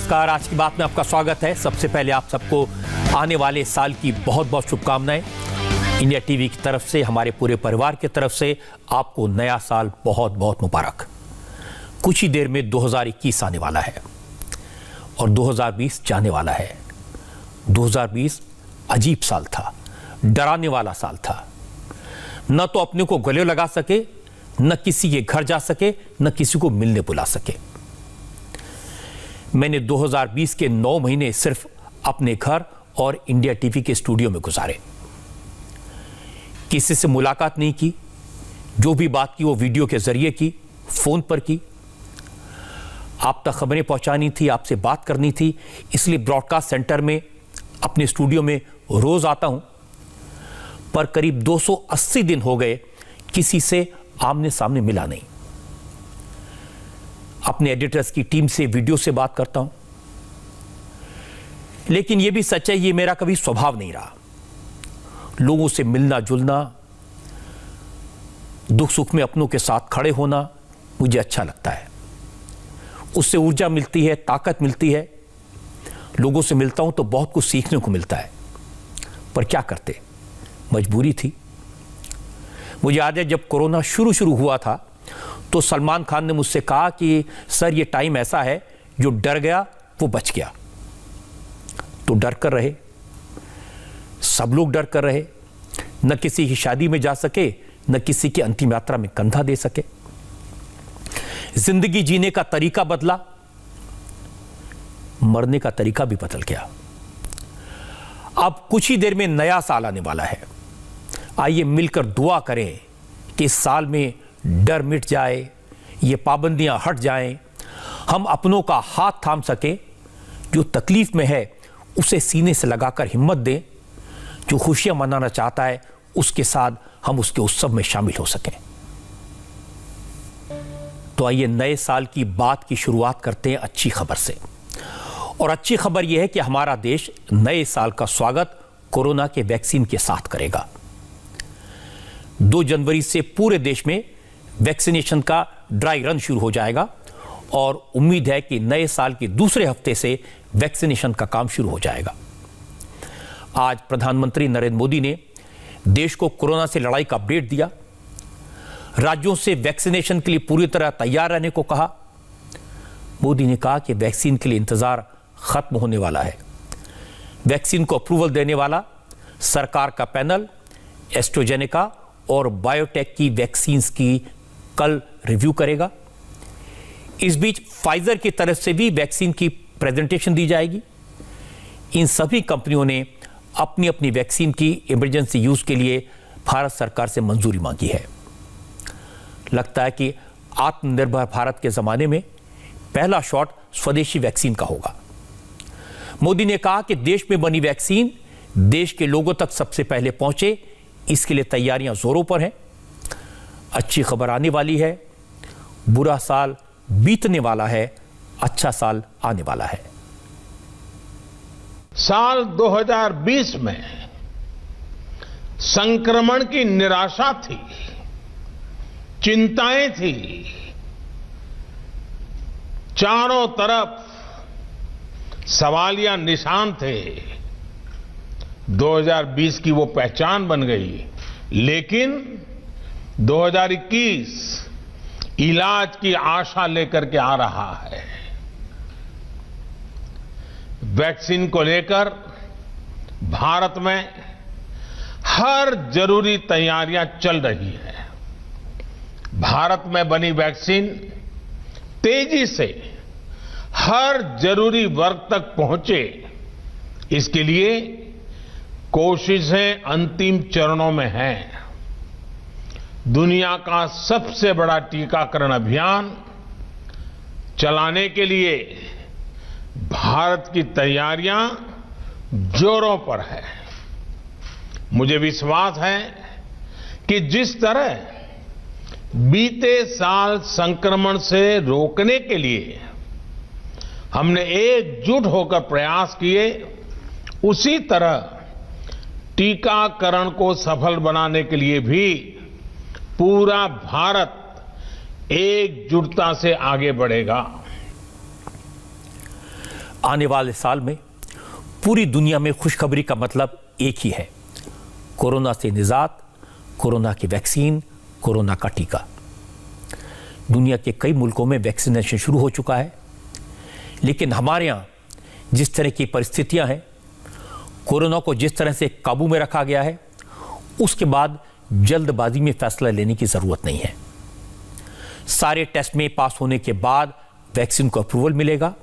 नमस्कार। आज की बात में आपका स्वागत है। सबसे पहले आप सबको आने वाले साल की बहुत बहुत शुभकामनाएं। इंडिया टीवी की तरफ से, हमारे पूरे परिवार की तरफ से आपको नया साल बहुत बहुत मुबारक। कुछ ही देर में 2021 आने वाला है और 2020 जाने वाला है। 2020 अजीब साल था, डराने वाला साल था। न तो अपने को गले लगा सके, न किसी के घर जा सके, न किसी को मिलने बुला सके। मैंने 2020 के 9 महीने सिर्फ अपने घर और इंडिया टीवी के स्टूडियो में गुजारे। किसी से मुलाकात नहीं की, जो भी बात की वो वीडियो के जरिए की, फोन पर की। आप तक खबरें पहुंचानी थी, आपसे बात करनी थी, इसलिए ब्रॉडकास्ट सेंटर में, अपने स्टूडियो में रोज आता हूं। पर करीब 280 दिन हो गए किसी से आमने सामने मिला नहीं। अपने एडिटर्स की टीम से, वीडियो से बात करता हूं, लेकिन यह भी सच है, ये मेरा कभी स्वभाव नहीं रहा। लोगों से मिलना जुलना, दुख सुख में अपनों के साथ खड़े होना मुझे अच्छा लगता है। उससे ऊर्जा मिलती है, ताकत मिलती है। लोगों से मिलता हूं तो बहुत कुछ सीखने को मिलता है, पर क्या करते, मजबूरी थी। मुझे याद है जब कोरोना शुरू हुआ था तो सलमान खान ने मुझसे कहा कि सर ये टाइम ऐसा है, जो डर गया वो बच गया। तो डर कर रहे, सब लोग डर कर रहे। न किसी की शादी में जा सके, न किसी की अंतिम यात्रा में कंधा दे सके। जिंदगी जीने का तरीका बदला, मरने का तरीका भी बदल गया। अब कुछ ही देर में नया साल आने वाला है। आइए मिलकर दुआ करें कि इस साल में डर मिट जाए, ये पाबंदियां हट जाएं, हम अपनों का हाथ थाम सके। जो तकलीफ में है उसे सीने से लगाकर हिम्मत दें। जो खुशियां मनाना चाहता है उसके साथ हम उसके उत्सव में शामिल हो सकें। तो आइए नए साल की बात की शुरुआत करते हैं अच्छी खबर से। और अच्छी खबर यह है कि हमारा देश नए साल का स्वागत कोरोना के वैक्सीन के साथ करेगा। 2 जनवरी से पूरे देश में वैक्सीनेशन का ड्राई रन शुरू हो जाएगा और उम्मीद है कि नए साल के दूसरे हफ्ते से वैक्सीनेशन का काम शुरू हो जाएगा। आज प्रधानमंत्री नरेंद्र मोदी ने देश को कोरोना से लड़ाई का अपडेट दिया। राज्यों से वैक्सीनेशन के लिए पूरी तरह तैयार रहने को कहा। मोदी ने कहा कि वैक्सीन के लिए इंतजार खत्म होने वाला है। वैक्सीन को अप्रूवल देने वाला सरकार का पैनल एस्ट्राजेनेका और बायोटेक की वैक्सीन की कल रिव्यू करेगा। इस बीच फाइजर की तरफ से भी वैक्सीन की प्रेजेंटेशन दी जाएगी। इन सभी कंपनियों ने अपनी अपनी वैक्सीन की इमरजेंसी यूज के लिए भारत सरकार से मंजूरी मांगी है। लगता है कि आत्मनिर्भर भारत के जमाने में पहला शॉट स्वदेशी वैक्सीन का होगा। मोदी ने कहा कि देश में बनी वैक्सीन देश के लोगों तक सबसे पहले पहुंचे, इसके लिए तैयारियां जोरों पर हैं। अच्छी खबर आने वाली है, बुरा साल बीतने वाला है, अच्छा साल आने वाला है। साल 2020 में संक्रमण की निराशा थी, चिंताएं थी, चारों तरफ सवालिया निशान थे। 2020 की वो पहचान बन गई, लेकिन 2021 इलाज की आशा लेकर के आ रहा है। वैक्सीन को लेकर भारत में हर जरूरी तैयारियां चल रही हैं। भारत में बनी वैक्सीन तेजी से हर जरूरी वर्ग तक पहुंचे, इसके लिए कोशिशें अंतिम चरणों में हैं। दुनिया का सबसे बड़ा टीकाकरण अभियान चलाने के लिए भारत की तैयारियां जोरों पर है। मुझे विश्वास है कि जिस तरह बीते साल संक्रमण से रोकने के लिए हमने एकजुट होकर प्रयास किए, उसी तरह टीकाकरण को सफल बनाने के लिए भी पूरा भारत एकजुटता से आगे बढ़ेगा। आने वाले साल में पूरी दुनिया में खुशखबरी का मतलब एक ही है, कोरोना से निजात, कोरोना की वैक्सीन, कोरोना का टीका। दुनिया के कई मुल्कों में वैक्सीनेशन शुरू हो चुका है, लेकिन हमारे यहाँ जिस तरह की परिस्थितियां हैं, कोरोना को जिस तरह से काबू में रखा गया है, उसके बाद जल्दबाजी में फैसला लेने की जरूरत नहीं है। सारे टेस्ट में पास होने के बाद वैक्सीन को अप्रूवल मिलेगा।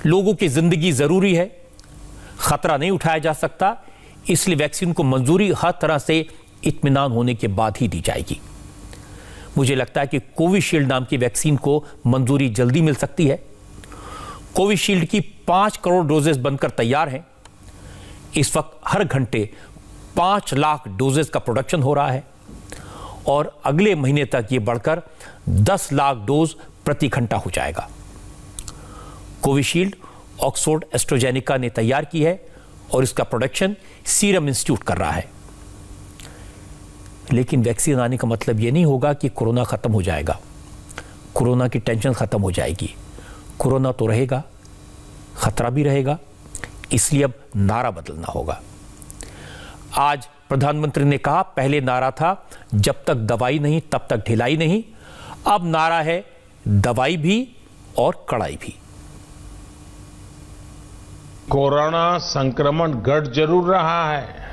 लोगों की जिंदगी जरूरी है, खतरा नहीं उठाया जा सकता, इसलिए वैक्सीन को मंजूरी हर तरह से इत्मीनान होने के बाद ही दी जाएगी। मुझे लगता है कि कोविशील्ड नाम की वैक्सीन को मंजूरी जल्दी मिल सकती है। कोविशील्ड की 5 करोड़ डोजेस बनकर तैयार हैं। इस वक्त हर घंटे 5 लाख डोजेस का प्रोडक्शन हो रहा है और अगले महीने तक ये बढ़कर 10 लाख डोज प्रति घंटा हो जाएगा। कोविशील्ड ऑक्सफोर्ड एस्ट्राजेनेका ने तैयार की है और इसका प्रोडक्शन सीरम इंस्टीट्यूट कर रहा है। लेकिन वैक्सीन आने का मतलब ये नहीं होगा कि कोरोना खत्म हो जाएगा, कोरोना की टेंशन खत्म हो जाएगी। कोरोना तो रहेगा, खतरा भी रहेगा, इसलिए अब नारा बदलना होगा। आज प्रधानमंत्री ने कहा, पहले नारा था जब तक दवाई नहीं तब तक ढिलाई नहीं, अब नारा है दवाई भी और कड़ाई भी। कोरोना संक्रमण घट जरूर रहा है,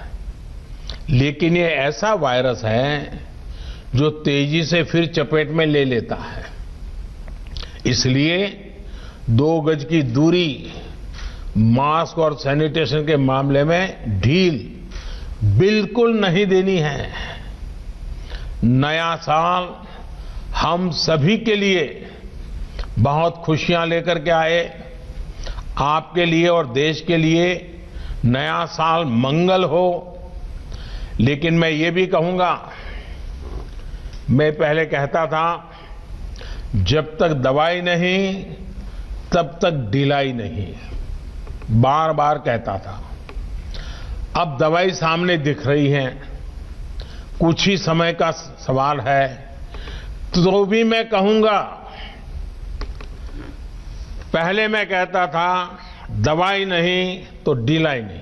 लेकिन ये ऐसा वायरस है जो तेजी से फिर चपेट में ले लेता है। इसलिए 2 गज की दूरी, मास्क और सैनिटेशन के मामले में ढील बिल्कुल नहीं देनी है। नया साल हम सभी के लिए बहुत खुशियां लेकर के आए। आपके लिए और देश के लिए नया साल मंगल हो। लेकिन मैं ये भी कहूंगा, मैं पहले कहता था जब तक दवाई नहीं तब तक ढिलाई नहीं, बार बार कहता था। अब दवाई सामने दिख रही है, कुछ ही समय का सवाल है, तो भी मैं कहूंगा, पहले मैं कहता था दवाई नहीं तो ढिलाई नहीं,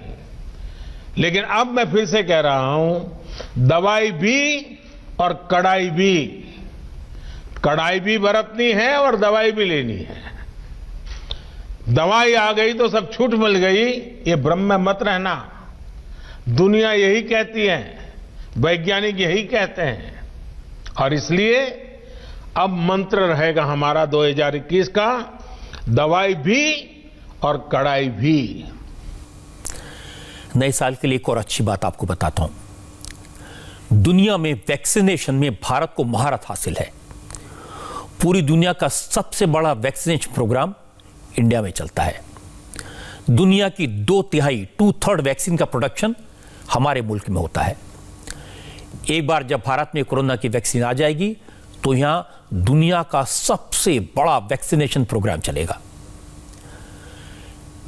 लेकिन अब मैं फिर से कह रहा हूं दवाई भी और कड़ाई भी। कड़ाई भी बरतनी है और दवाई भी लेनी है। दवाई आ गई तो सब छूट मिल गई, ये भ्रम में मत रहना। दुनिया यही कहती है, वैज्ञानिक यही कहते हैं, और इसलिए अब मंत्र रहेगा हमारा 2021 का, दवाई भी और कड़ाई भी। नए साल के लिए एक और अच्छी बात आपको बताता हूं। दुनिया में वैक्सीनेशन में भारत को महारत हासिल है। पूरी दुनिया का सबसे बड़ा वैक्सीनेशन प्रोग्राम इंडिया में चलता है। दुनिया की 2/3 वैक्सीन का प्रोडक्शन हमारे मुल्क में होता है। एक बार जब भारत में कोरोना की वैक्सीन आ जाएगी तो यहां दुनिया का सबसे बड़ा वैक्सीनेशन प्रोग्राम चलेगा।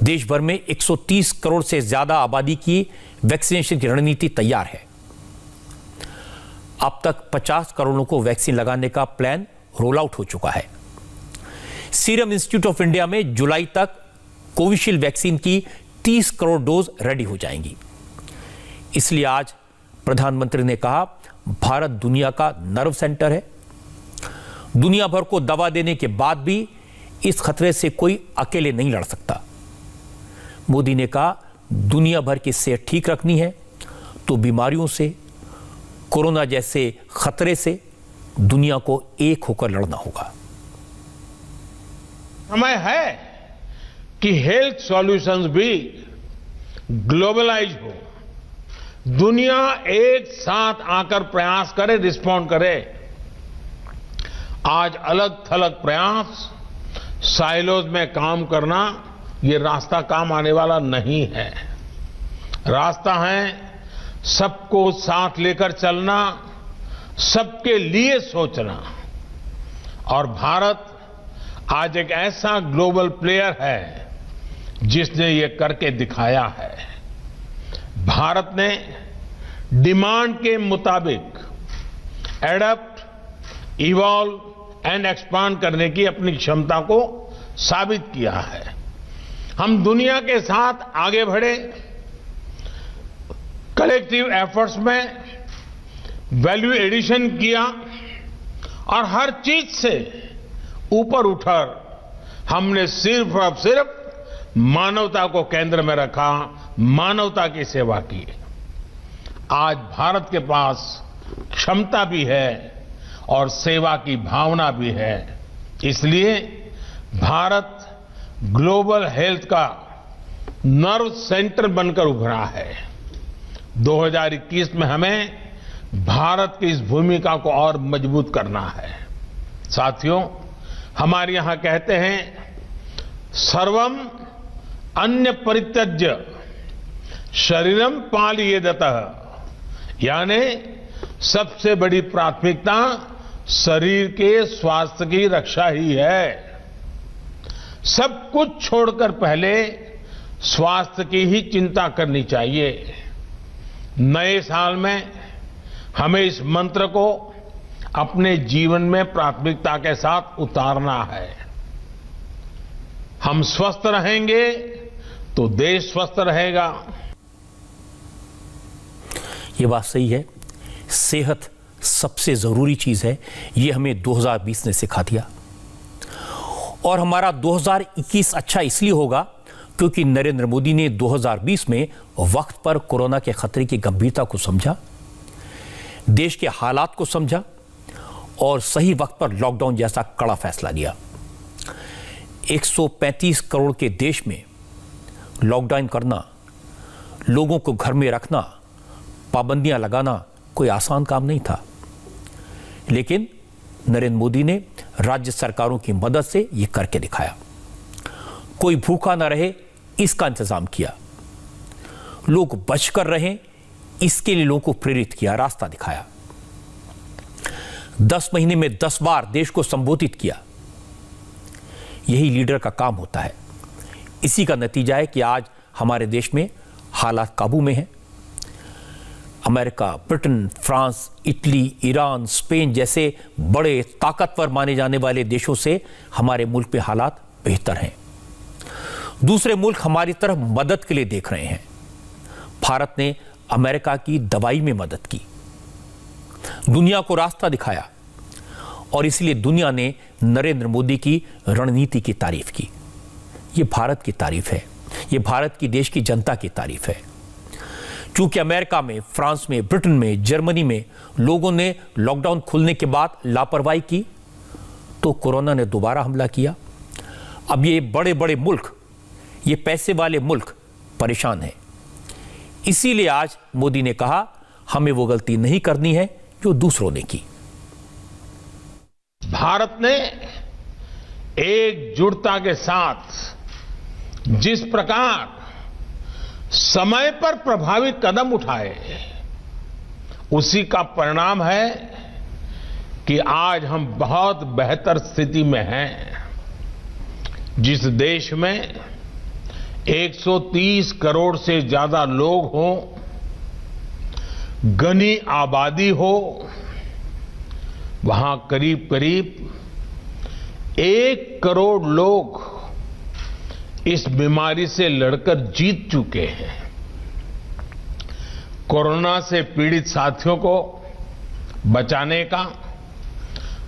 देश भर में 130 करोड़ से ज्यादा आबादी की वैक्सीनेशन की रणनीति तैयार है। अब तक 50 करोड़ों को वैक्सीन लगाने का प्लान रोल आउट हो चुका है। सीरम इंस्टीट्यूट ऑफ इंडिया में जुलाई तक कोविशील्ड वैक्सीन की 30 करोड़ डोज रेडी हो जाएंगी। इसलिए आज प्रधानमंत्री ने कहा, भारत दुनिया का नर्व सेंटर है। दुनिया भर को दवा देने के बाद भी इस खतरे से कोई अकेले नहीं लड़ सकता। मोदी ने कहा, दुनिया भर की सेहत ठीक रखनी है तो बीमारियों से, कोरोना जैसे खतरे से दुनिया को एक होकर लड़ना होगा। समय है कि हेल्थ सॉल्यूशंस भी ग्लोबलाइज हो, दुनिया एक साथ आकर प्रयास करे, रिस्पॉन्ड करे। आज अलग थलग प्रयास, साइलोज में काम करना, ये रास्ता काम आने वाला नहीं है। रास्ता है सबको साथ लेकर चलना, सबके लिए सोचना। और भारत आज एक ऐसा ग्लोबल प्लेयर है जिसने ये करके दिखाया है। भारत ने डिमांड के मुताबिक एडप्ट, इवॉल्व एंड एक्सपांड करने की अपनी क्षमता को साबित किया है। हम दुनिया के साथ आगे बढ़े, कलेक्टिव एफर्ट्स में वैल्यू एडिशन किया और हर चीज से ऊपर उठकर हमने सिर्फ और सिर्फ मानवता को केंद्र में रखा, मानवता की सेवा की। आज भारत के पास क्षमता भी है और सेवा की भावना भी है। इसलिए भारत ग्लोबल हेल्थ का नर्व सेंटर बनकर उभरा है। 2021 में हमें भारत की इस भूमिका को और मजबूत करना है। साथियों, हमारे यहां कहते हैं, सर्वम अन्य परित्यज्य शरीरम पालयेदतः, यानी सबसे बड़ी प्राथमिकता शरीर के स्वास्थ्य की रक्षा ही है। सब कुछ छोड़कर पहले स्वास्थ्य की ही चिंता करनी चाहिए। नए साल में हमें इस मंत्र को अपने जीवन में प्राथमिकता के साथ उतारना है। हम स्वस्थ रहेंगे तो देश स्वस्थ रहेगा। ये बात सही है। सेहत सबसे जरूरी चीज है, ये हमें 2020 ने सिखा दिया। और हमारा 2021 अच्छा इसलिए होगा क्योंकि नरेंद्र मोदी ने 2020 में वक्त पर कोरोना के खतरे की गंभीरता को समझा, देश के हालात को समझा और सही वक्त पर लॉकडाउन जैसा कड़ा फैसला लिया। 135 करोड़ के देश में लॉकडाउन करना, लोगों को घर में रखना, पाबंदियां लगाना कोई आसान काम नहीं था। लेकिन नरेंद्र मोदी ने राज्य सरकारों की मदद से यह करके दिखाया। कोई भूखा ना रहे इसका इंतजाम किया, लोग बचकर रहें इसके लिए लोगों को प्रेरित किया, रास्ता दिखाया। 10 महीने में 10 बार देश को संबोधित किया। यही लीडर का काम होता है। इसी का नतीजा है कि आज हमारे देश में हालात काबू में हैं। America, Britain, France, Italy, Iran, Spain जैसे बड़े ताकतवर माने जाने वाले देशों से हमारे मुल्क में हालात बेहतर हैं। दूसरे मुल्क हमारी तरफ मदद के लिए देख रहे हैं। भारत ने अमेरिका की दवाई में मदद की, दुनिया को रास्ता दिखाया और इसलिए दुनिया ने नरेंद्र मोदी की रणनीति की तारीफ की। ये भारत की तारीफ है, ये भारत की देश की जनता की तारीफ है। क्योंकि अमेरिका में, फ्रांस में, ब्रिटेन में, जर्मनी में लोगों ने लॉकडाउन खुलने के बाद लापरवाही की तो कोरोना ने दोबारा हमला किया। अब ये बड़े बड़े मुल्क, ये पैसे वाले मुल्क परेशान हैं। इसीलिए आज मोदी ने कहा हमें वो गलती नहीं करनी है जो दूसरों ने की। भारत ने एकजुटता के साथ जिस प्रकार समय पर प्रभावी कदम उठाए, उसी का परिणाम है कि आज हम बहुत बेहतर स्थिति में हैं। जिस देश में 130 करोड़ से ज्यादा लोग हों, घनी आबादी हो, वहां करीब करीब 1 करोड़ लोग इस बीमारी से लड़कर जीत चुके हैं। कोरोना से पीड़ित साथियों को बचाने का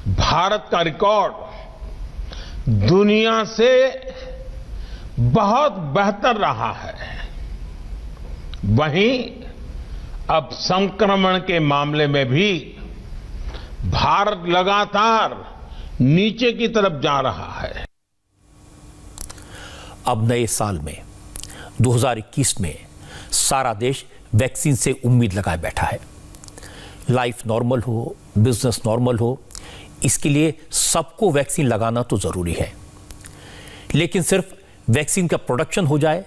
भारत का रिकॉर्ड दुनिया से बहुत बेहतर रहा है। वहीं अब संक्रमण के मामले में भी भारत लगातार नीचे की तरफ जा रहा है। अब नए साल में 2021 में सारा देश वैक्सीन से उम्मीद लगाए बैठा है। लाइफ नॉर्मल हो, बिजनेस नॉर्मल हो, इसके लिए सबको वैक्सीन लगाना तो जरूरी है। लेकिन सिर्फ वैक्सीन का प्रोडक्शन हो जाए,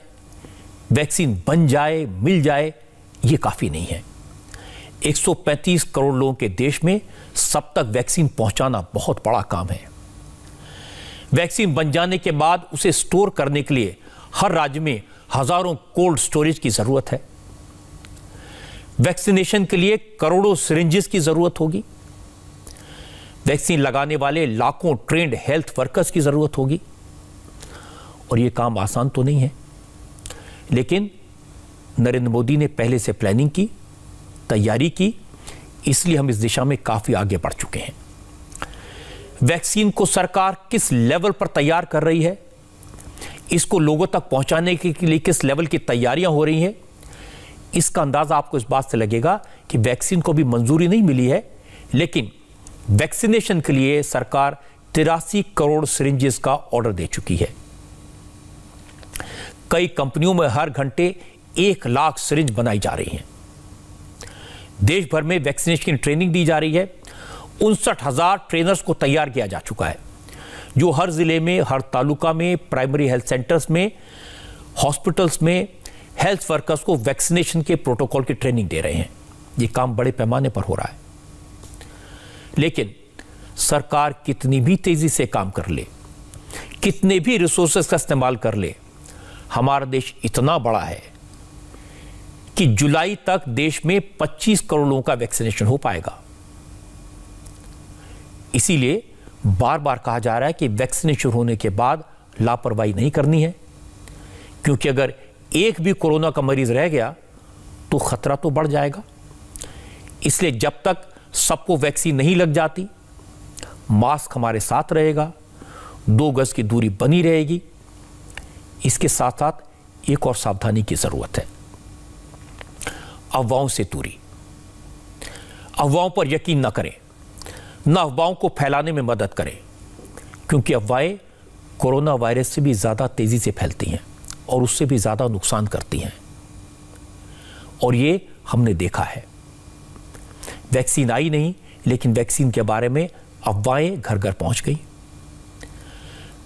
वैक्सीन बन जाए, मिल जाए, ये काफी नहीं है। 135 करोड़ लोगों के देश में सब तक वैक्सीन पहुंचाना बहुत बड़ा काम है। वैक्सीन बन जाने के बाद उसे स्टोर करने के लिए हर राज्य में हजारों कोल्ड स्टोरेज की जरूरत है। वैक्सीनेशन के लिए करोड़ों सिरिंजेस की जरूरत होगी। वैक्सीन लगाने वाले लाखों ट्रेंड हेल्थ वर्कर्स की जरूरत होगी और ये काम आसान तो नहीं है, लेकिन नरेंद्र मोदी ने पहले से प्लानिंग की, तैयारी की, इसलिए हम इस दिशा में काफी आगे बढ़ चुके हैं। वैक्सीन को सरकार किस लेवल पर तैयार कर रही है, इसको लोगों तक पहुंचाने के लिए किस लेवल की तैयारियां हो रही हैं, इसका अंदाजा आपको इस बात से लगेगा कि वैक्सीन को भी मंजूरी नहीं मिली है, लेकिन वैक्सीनेशन के लिए सरकार 83 करोड़ सिरिंजेस का ऑर्डर दे चुकी है। कई कंपनियों में हर घंटे 1 लाख सिरिंज बनाई जा रही हैं। देश भर में वैक्सीनेशन की ट्रेनिंग दी जा रही है। 59,000 ट्रेनर्स को तैयार किया जा चुका है, जो हर जिले में, हर तालुका में, प्राइमरी हेल्थ सेंटर्स में, हॉस्पिटल्स में हेल्थ वर्कर्स को वैक्सीनेशन के प्रोटोकॉल की ट्रेनिंग दे रहे हैं। ये काम बड़े पैमाने पर हो रहा है, लेकिन सरकार कितनी भी तेजी से काम कर ले, कितने भी रिसोर्सेस का इस्तेमाल कर ले, हमारा देश इतना बड़ा है कि जुलाई तक देश में 25 करोड़ लोगों का वैक्सीनेशन हो पाएगा। इसीलिए बार बार कहा जा रहा है कि वैक्सीनेशन होने के बाद लापरवाही नहीं करनी है, क्योंकि अगर एक भी कोरोना का मरीज रह गया तो खतरा तो बढ़ जाएगा। इसलिए जब तक सबको वैक्सीन नहीं लग जाती, मास्क हमारे साथ रहेगा, 2 गज की दूरी बनी रहेगी। इसके साथ साथ एक और सावधानी की जरूरत है, अफवाहों से दूरी। अफवाहों पर यकीन न करें, न अफवाहों को फैलाने में मदद करें, क्योंकि अफवाहें कोरोना वायरस से भी ज्यादा तेजी से फैलती हैं और उससे भी ज्यादा नुकसान करती हैं, और ये हमने देखा है। वैक्सीन आई नहीं, लेकिन वैक्सीन के बारे में अफवाहें घर घर पहुंच गई।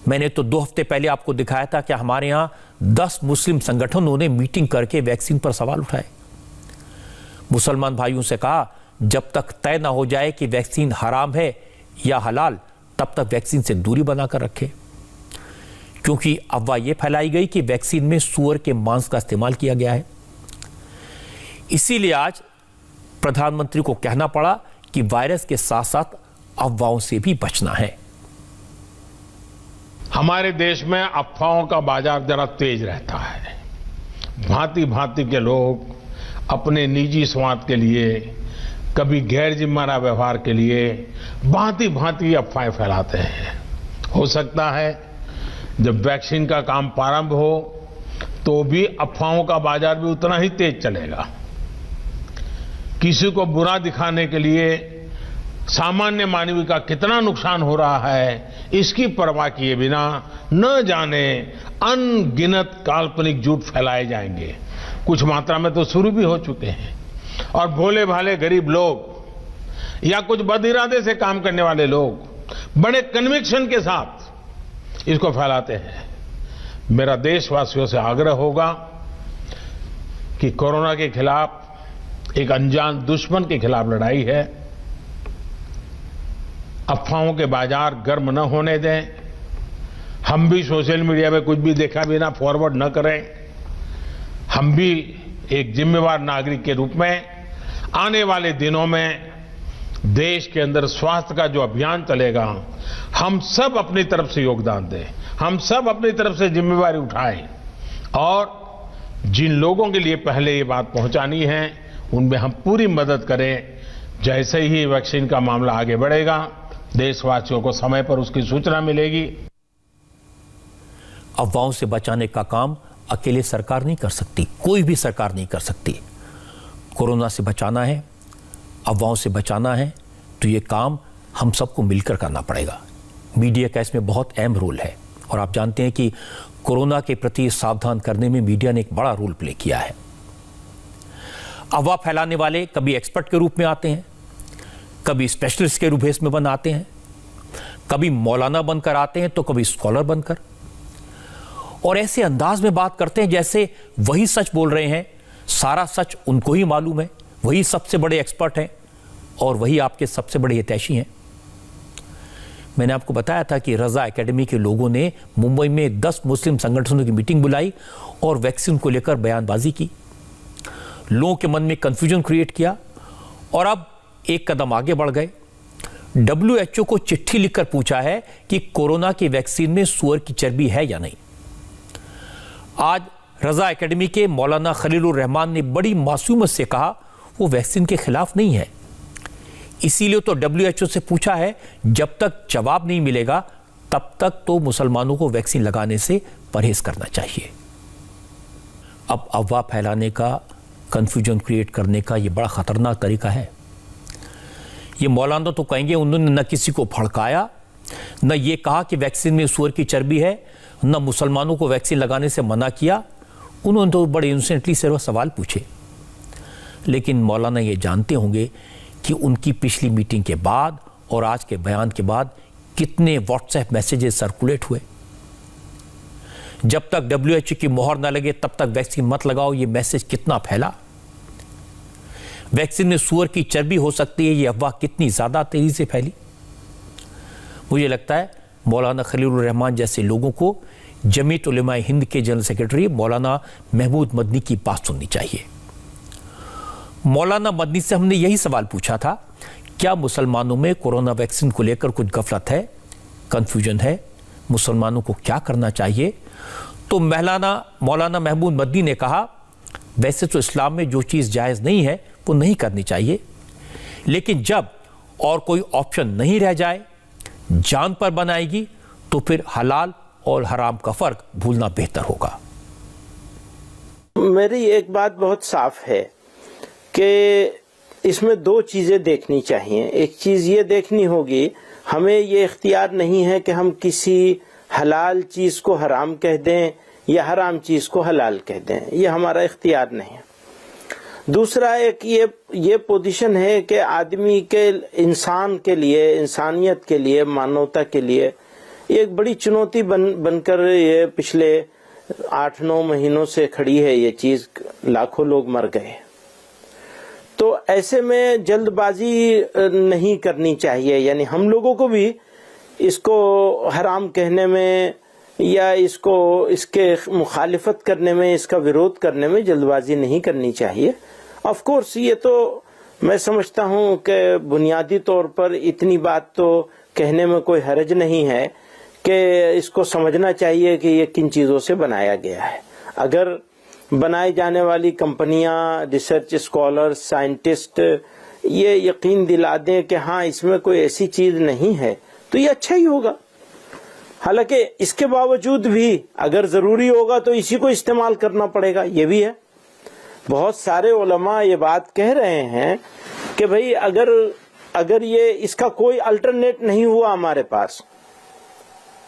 मैंने तो 2 हफ्ते पहले आपको दिखाया था कि हमारे यहां 10 मुस्लिम संगठनों ने मीटिंग करके वैक्सीन पर सवाल उठाए। मुसलमान भाइयों से कहा, जब तक तय ना हो जाए कि वैक्सीन हराम है या हलाल, तब तक वैक्सीन से दूरी बनाकर रखें, क्योंकि अफवाह यह फैलाई गई कि वैक्सीन में सूअर के मांस का इस्तेमाल किया गया है। इसीलिए आज प्रधानमंत्री को कहना पड़ा कि वायरस के साथ साथ अफवाहों से भी बचना है। हमारे देश में अफवाहों का बाजार जरा तेज रहता है। भांति भांति के लोग अपने निजी स्वार्थ के लिए, कभी गैर जिम्मेदार व्यवहार के लिए भांति भांति अफवाहें फैलाते हैं। हो सकता है जब वैक्सीन का काम प्रारंभ हो तो भी अफवाहों का बाजार भी उतना ही तेज चलेगा। किसी को बुरा दिखाने के लिए सामान्य मानव का कितना नुकसान हो रहा है, इसकी परवाह किए बिना न जाने अनगिनत काल्पनिक झूठ फैलाए जाएंगे। कुछ मात्रा में तो शुरू भी हो चुके हैं, और भोले भाले गरीब लोग या कुछ बदइरादे से काम करने वाले लोग बड़े कन्विक्शन के साथ इसको फैलाते हैं। मेरा देशवासियों से आग्रह होगा कि कोरोना के खिलाफ एक अनजान दुश्मन के खिलाफ लड़ाई है। अफवाहों के बाजार गर्म न होने दें। हम भी सोशल मीडिया में कुछ भी देखा बिना फॉरवर्ड न करें। हम भी एक जिम्मेवार नागरिक के रूप में आने वाले दिनों में देश के अंदर स्वास्थ्य का जो अभियान चलेगा, हम सब अपनी तरफ से योगदान दें, हम सब अपनी तरफ से जिम्मेवारी उठाएं, और जिन लोगों के लिए पहले ये बात पहुंचानी है उनमें हम पूरी मदद करें। जैसे ही वैक्सीन का मामला आगे बढ़ेगा, देशवासियों को समय पर उसकी सूचना मिलेगी। अफवाहों से बचाने का काम अकेले सरकार नहीं कर सकती, कोई भी सरकार नहीं कर सकती। कोरोना से बचाना है, अफवाहों से बचाना है, तो ये काम हम सबको मिलकर करना पड़ेगा। मीडिया का इसमें बहुत अहम रोल है, और आप जानते हैं कि कोरोना के प्रति सावधान करने में मीडिया ने एक बड़ा रोल प्ले किया है। अफवाह फैलाने वाले कभी एक्सपर्ट के रूप में आते हैं, कभी स्पेशलिस्ट के रूप में बन आते हैं, कभी मौलाना बनकर आते हैं तो कभी स्कॉलर बनकर, और ऐसे अंदाज में बात करते हैं जैसे वही सच बोल रहे हैं, सारा सच उनको ही मालूम है, वही सबसे बड़े एक्सपर्ट हैं और वही आपके सबसे बड़े हितैषी हैं। मैंने आपको बताया था कि रजा एकेडमी के लोगों ने मुंबई में 10 मुस्लिम संगठनों की मीटिंग बुलाई और वैक्सीन को लेकर बयानबाजी की, लोगों के मन में कंफ्यूजन क्रिएट किया, और अब एक कदम आगे बढ़ गए। WHO को चिट्ठी लिखकर पूछा है कि कोरोना की वैक्सीन में सूअर की चर्बी है या नहीं। आज रजा एकेडमी के मौलाना खलीलुर रहमान ने बड़ी मासूमियत से कहा वो वैक्सीन के खिलाफ नहीं है, इसीलिए तो WHO से पूछा है जब तक जवाब नहीं मिलेगा तब तक तो मुसलमानों को वैक्सीन लगाने से परहेज करना चाहिए। अब अफवाह फैलाने का, कंफ्यूजन क्रिएट करने का ये बड़ा खतरनाक तरीका है। ये मौलाना तो कहेंगे उन्होंने न किसी को भड़काया, न ये कहा कि वैक्सीन में सूअर की चर्बी है, न मुसलमानों को वैक्सीन लगाने से मना किया। उन्होंने तो बड़े इनोसेंटली सिर्फ सवाल पूछे। लेकिन मौलाना ये जानते होंगे कि उनकी पिछली मीटिंग के बाद और आज के बयान के बाद कितने व्हाट्सएप मैसेजेस सर्कुलेट हुए। जब तक WHO की मोहर न लगे तब तक वैक्सीन मत लगाओ, ये मैसेज कितना फैला। वैक्सीन में सूअर की चर्बी हो सकती है, ये अफवाह कितनी ज्यादा तेजी से फैली। मुझे लगता है मौलाना खलीलुर रहमान जैसे लोगों को जमीयत उलेमा हिंद के जनरल सेक्रेटरी मौलाना महमूद मदनी की बात सुननी चाहिए। मौलाना मदनी से हमने यही सवाल पूछा था, क्या मुसलमानों में कोरोना वैक्सीन को लेकर कुछ गफलत है, कंफ्यूजन है, मुसलमानों को क्या करना चाहिए? तो मौलाना महमूद मदनी ने कहा, वैसे तो इस्लाम में जो चीज़ जायज़ नहीं है वो नहीं करनी चाहिए, लेकिन जब और कोई ऑप्शन नहीं रह जाए, जान पर बनाएगी, तो फिर हलाल और हराम का फर्क भूलना बेहतर होगा। मेरी एक बात बहुत साफ है कि इसमें दो चीजें देखनी चाहिए। एक चीज ये देखनी होगी, हमें ये इख्तियार नहीं है कि हम किसी हलाल चीज को हराम कह दें या हराम चीज को हलाल कह दें, ये हमारा इख्तियार नहीं है। दूसरा एक ये पोजीशन है कि आदमी के, इंसान के लिए, इंसानियत के लिए, मानवता के लिए एक बड़ी चुनौती बनकर ये पिछले 8-9 महीनों से खड़ी है। ये चीज, लाखों लोग मर गए। तो ऐसे में जल्दबाजी नहीं करनी चाहिए, यानी हम लोगों को भी इसको हराम कहने में या इसके मुखालिफत करने में, इसका विरोध करने में जल्दबाजी नहीं करनी चाहिए। ऑफ कोर्स ये तो मैं समझता हूँ कि बुनियादी तौर पर इतनी बात तो कहने में कोई हर्ज नहीं है कि इसको समझना चाहिए कि ये किन चीजों से बनाया गया है। अगर बनाई जाने वाली कंपनियां, रिसर्च स्कॉलर्स, साइंटिस्ट ये यकीन दिला दें कि हाँ इसमें कोई ऐसी चीज नहीं है, तो ये अच्छा ही होगा। हालांकि इसके बावजूद भी अगर जरूरी होगा तो इसी को इस्तेमाल करना पड़ेगा, ये भी है। बहुत सारे उलमा ये बात कह रहे हैं कि भाई अगर ये इसका कोई अल्टरनेट नहीं हुआ हमारे पास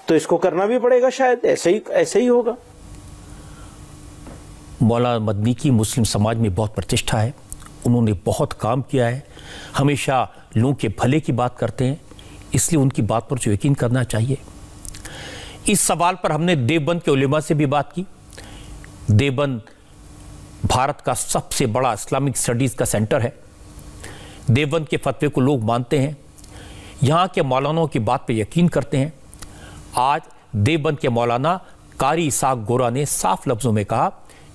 तो इसको करना भी पड़ेगा, शायद ऐसे ही होगा। मौलाना मदनी की मुस्लिम समाज में बहुत प्रतिष्ठा है, उन्होंने बहुत काम किया है, हमेशा लोगों के भले की बात करते हैं, इसलिए उनकी बात पर जो यकीन करना चाहिए। इस सवाल पर हमने देवबंद के उलेमा से भी बात की। देवबंद भारत का सबसे बड़ा इस्लामिक स्टडीज का सेंटर है। देवबंद के फतवे को लोग मानते हैं, यहाँ के मौलानाओं की बात पर यकीन करते हैं। आज देवबंद के मौलाना कारी इसाक गोरा ने साफ लफ्जों में कहा,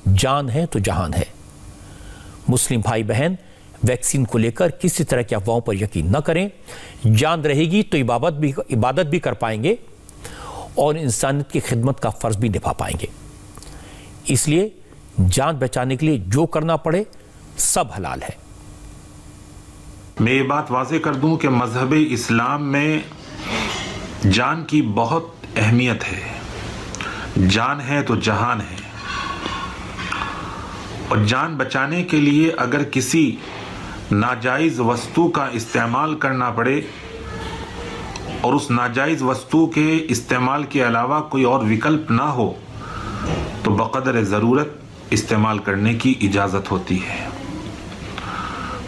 जान है तो जहान है। मुस्लिम भाई बहन वैक्सीन को लेकर किसी तरह की अफवाहों पर यकीन न करें। जान रहेगी तो इबादत भी कर पाएंगे और इंसानियत की खिदमत का फर्ज भी निभा पाएंगे। इसलिए जान बचाने के लिए जो करना पड़े सब हलाल है। मैं ये बात वाज़ेह कर दूं कि मजहब इस्लाम में जान की बहुत अहमियत है। जान है तो जहान है, और जान बचाने के लिए अगर किसी नाजायज वस्तु का इस्तेमाल करना पड़े और उस नाजायज वस्तु के इस्तेमाल के अलावा कोई और विकल्प ना हो तो बक़दर ज़रूरत इस्तेमाल करने की इजाज़त होती है।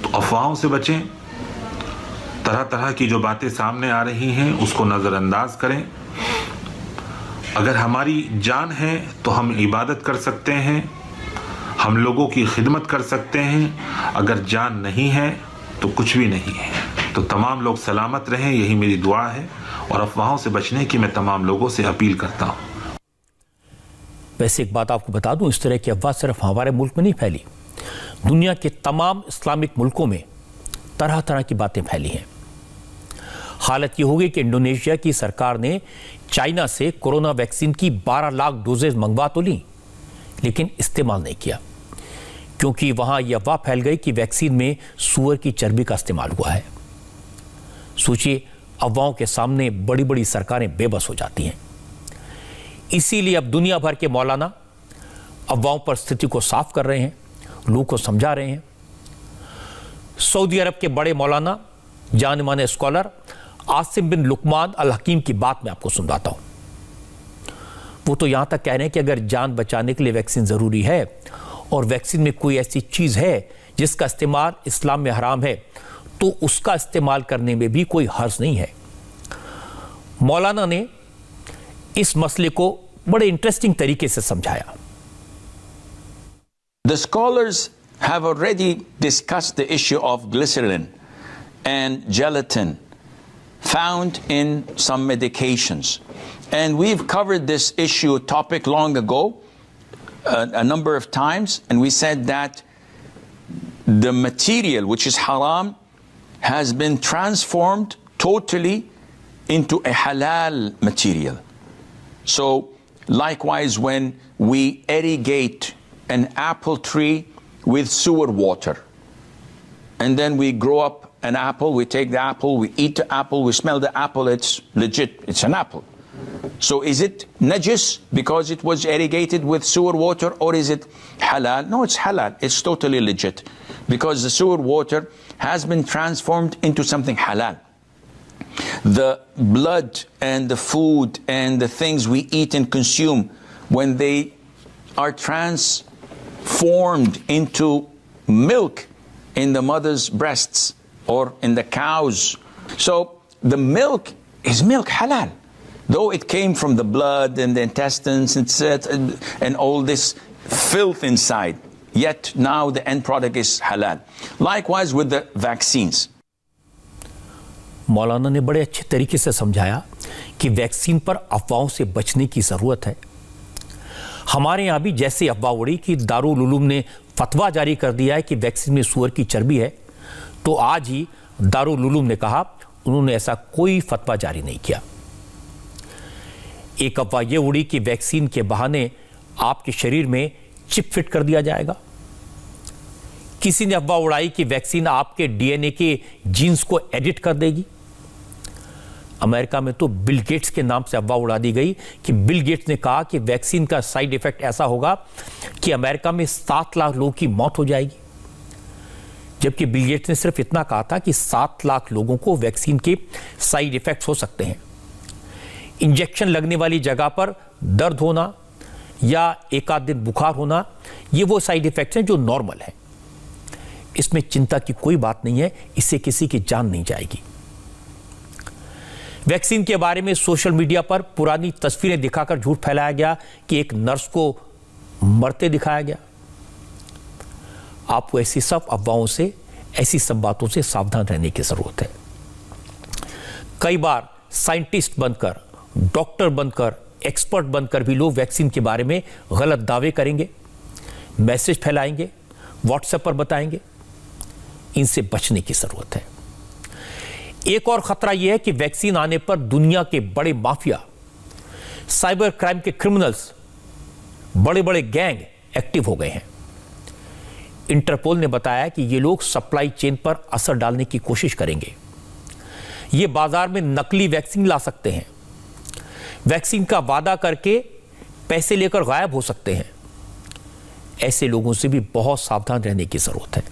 तो अफवाहों से बचें, तरह तरह की जो बातें सामने आ रही हैं उसको नज़रअंदाज करें। अगर हमारी जान है तो हम इबादत कर सकते हैं, हम लोगों की खिदमत कर सकते हैं। अगर जान नहीं है तो कुछ भी नहीं है। तो तमाम लोग सलामत रहें, यही मेरी दुआ है, और अफवाहों से बचने की मैं तमाम लोगों से अपील करता हूँ। वैसे एक बात आपको बता दूं, इस तरह की अफवाह सिर्फ हमारे मुल्क में नहीं फैली, दुनिया के तमाम इस्लामिक मुल्कों में तरह तरह की बातें फैली हैं। हालत ये हो गई कि इंडोनेशिया की सरकार ने चाइना से कोरोना वैक्सीन की 12 लाख डोजेज मंगवा तो ली, लेकिन इस्तेमाल नहीं किया, क्योंकि वहां यह अफवाह फैल गई कि वैक्सीन में सूअर की चर्बी का इस्तेमाल हुआ है। सोचिए, अफवाहों के सामने बड़ी बड़ी सरकारें बेबस हो जाती हैं। इसीलिए अब दुनिया भर के मौलाना अफवाहों पर स्थिति को साफ कर रहे हैं, लोगों को समझा रहे हैं। सऊदी अरब के बड़े मौलाना, जाने माने स्कॉलर आसिम बिन लुकमान अल हकीम की बात मैं आपको सुनाता हूं। वो तो यहां तक कह रहे हैं कि अगर जान बचाने के लिए वैक्सीन जरूरी है और वैक्सीन में कोई ऐसी चीज है जिसका इस्तेमाल इस्लाम में हराम है, तो उसका इस्तेमाल करने में भी कोई हर्ज नहीं है। मौलाना ने इस मसले को बड़े इंटरेस्टिंग तरीके से समझाया। The scholars have already discussed the issue of glycerin and gelatin found in some medications. And we've covered this topic long ago, a number of times, and we said that the material, which is haram, has been transformed totally into a halal material. So, likewise, when we irrigate an apple tree with sewer water, and then we grow up an apple, we take the apple, we eat the apple, we smell the apple, it's legit, it's an apple. So is it najis because it was irrigated with sewer water, or is it halal? No, it's halal, it's totally legit, because the sewer water has been transformed into something halal. The blood and the food and the things we eat and consume, when they are transformed into milk in the mother's breasts or in the cows. So the milk is milk halal, though it came from the blood and the intestines and all this filth inside, yet now the end product is halal. Likewise with the vaccines. मौलाना ने बड़े अच्छे तरीके से समझाया कि vaccine पर अफवाहों से बचने की जरूरत है। हमारे यहां भी जैसे अफवाह उड़ी कि दारुल उलूम ने फतवा जारी कर दिया है कि वैक्सीन में सूअर की चर्बी है, तो आज ही दारुल उलूम ने कहा उन्होंने ऐसा कोई फतवा जारी नहीं किया। एक अफवाह यह उड़ी कि वैक्सीन के बहाने आपके शरीर में चिप फिट कर दिया जाएगा। किसी ने अफवाह उड़ाई कि वैक्सीन आपके डीएनए के जीन्स को एडिट कर देगी। अमेरिका में तो बिल गेट्स के नाम से अफवाह उड़ा दी गई कि बिल गेट्स ने कहा कि वैक्सीन का साइड इफेक्ट ऐसा होगा कि अमेरिका में 7 लाख लोगों की मौत हो जाएगी, जबकि बिल गेट्स ने सिर्फ इतना कहा था कि 7 लाख लोगों को वैक्सीन के साइड इफेक्ट्स हो सकते हैं। इंजेक्शन लगने वाली जगह पर दर्द होना या एक आध दिन बुखार होना, ये वो साइड इफेक्ट्स हैं जो नॉर्मल हैं। इसमें चिंता की कोई बात नहीं है, इससे किसी की जान नहीं जाएगी। वैक्सीन के बारे में सोशल मीडिया पर पुरानी तस्वीरें दिखाकर झूठ फैलाया गया कि एक नर्स को मरते दिखाया गया। आपको ऐसी सब अफवाहों से, ऐसी सब बातों से सावधान रहने की जरूरत है। कई बार साइंटिस्ट बनकर, डॉक्टर बनकर, एक्सपर्ट बनकर भी लोग वैक्सीन के बारे में गलत दावे करेंगे, मैसेज फैलाएंगे, व्हाट्सएप पर बताएंगे। इनसे बचने की जरूरत है। एक और खतरा यह है कि वैक्सीन आने पर दुनिया के बड़े माफिया, साइबर क्राइम के क्रिमिनल्स, बड़े बड़े गैंग एक्टिव हो गए हैं। इंटरपोल ने बताया कि ये लोग सप्लाई चेन पर असर डालने की कोशिश करेंगे। ये बाजार में नकली वैक्सीन ला सकते हैं, वैक्सीन का वादा करके पैसे लेकर गायब हो सकते हैं। ऐसे लोगों से भी बहुत सावधान रहने की जरूरत है।